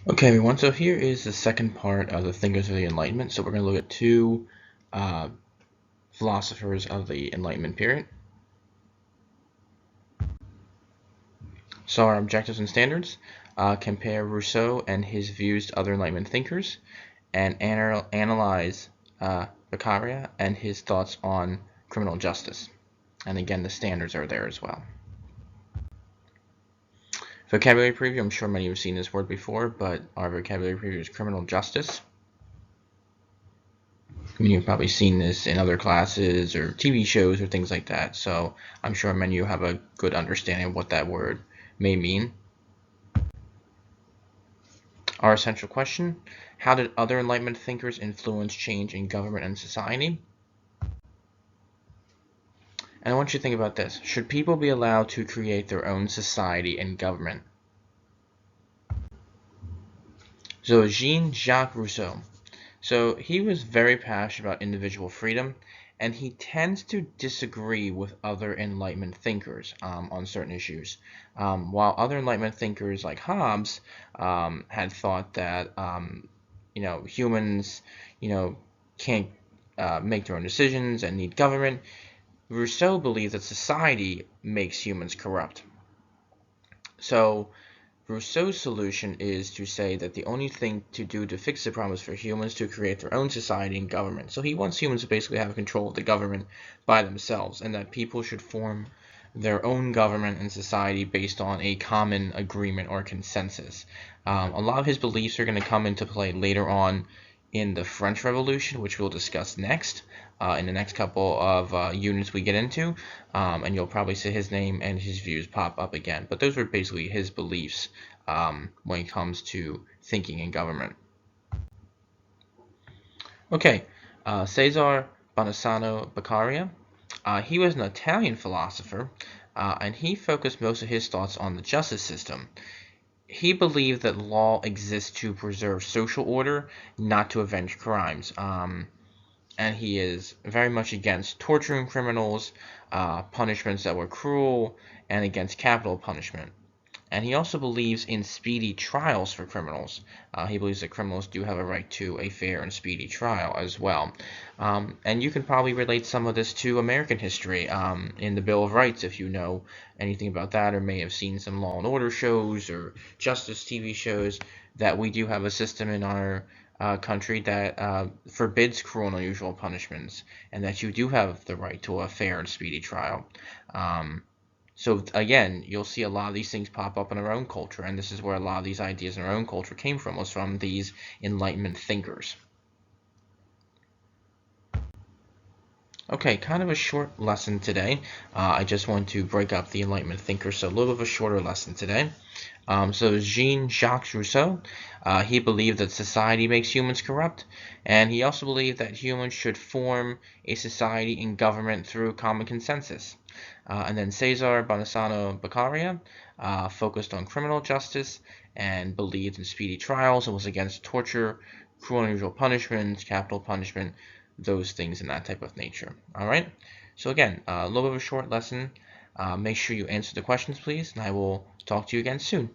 Okay, everyone, so here is the second part of the Thinkers of the Enlightenment. So we're going to look at two uh, philosophers of the Enlightenment period. So our objectives and standards, compare Rousseau and his views to other Enlightenment thinkers, and analyze Beccaria and his thoughts on criminal justice. And again, the standards are there as well. Vocabulary preview, I'm sure many of you have seen this word before, but our vocabulary preview is criminal justice. You've probably seen this in other classes or TV shows or things like that, so I'm sure many of you have a good understanding of what that word may mean. Our essential question: how did other Enlightenment thinkers influence change in government and society? And I want you to think about this. Should people be allowed to create their own society and government? So Jean-Jacques Rousseau. So he was very passionate about individual freedom, and he tends to disagree with other Enlightenment thinkers on certain issues. While other Enlightenment thinkers like Hobbes had thought that humans can't make their own decisions and need government, Rousseau believed that society makes humans corrupt. So Rousseau's solution is to say that the only thing to do to fix the problem is for humans to create their own society and government. So he wants humans to basically have control of the government by themselves, and that people should form their own government and society based on a common agreement or consensus. A lot of his beliefs are going to come into play later on in the French Revolution, which we'll discuss next in the next couple of units we get into, and you'll probably see his name and his views pop up again. But those were basically his beliefs when it comes to thinking in government. Okay, Cesare Bonassano Beccaria. He was an Italian philosopher, and he focused most of his thoughts on the justice system. He believed that law exists to preserve social order, not to avenge crimes. And he is very much against torturing criminals, punishments that were cruel, and against capital punishment. And he also believes in speedy trials for criminals. He believes that criminals do have a right to a fair and speedy trial as well. And you can probably relate some of this to American history in the Bill of Rights if you know anything about that, or may have seen some Law and Order shows or Justice TV shows, that we do have a system in our country that forbids cruel and unusual punishments, and that you do have the right to a fair and speedy trial. So again, you'll see a lot of these things pop up in our own culture, and this is where a lot of these ideas in our own culture came from, was from these Enlightenment thinkers. Okay, kind of a short lesson today. I just want to break up the Enlightenment thinkers, so a little bit of a shorter lesson today. So Jean-Jacques Rousseau, he believed that society makes humans corrupt, and he also believed that humans should form a society and government through common consensus. And then Cesare Bonassano Beccaria focused on criminal justice and believed in speedy trials and was against torture, cruel and unusual punishments, capital punishment, those things in that type of nature. All right. So again, a little bit of a short lesson. Make sure you answer the questions, please, and I will talk to you again soon.